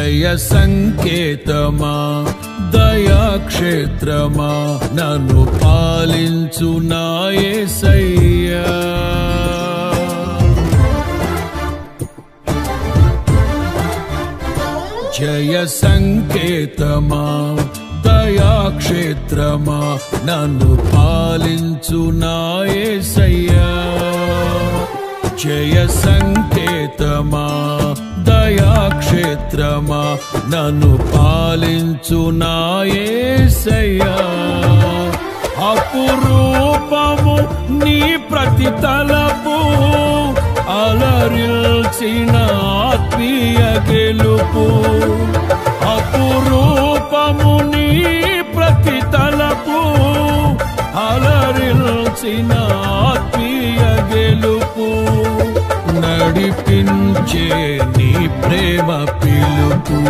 జయ సంకేతమా దయాక్షేత్రమా నన్ను పాలించు నా యేసయ్యా జయ సంకేతమా దయాక్షేత్రమా నన్ను పాలించు నా యేసయ్యా జయ సంకేతమా దయాక్షేత్రమా నన్ను పాలించు నా యేసయ్యా అపురూపము నీ ప్రతి తలపు అలరిల్చిన ఆత్మీయ గెలుపు అపురూపము నీ ప్రతి తలపు అలరిల్చిన ఆత్మీయ గెలుపు నడిపించే నీ ప్రేమ పిలుపు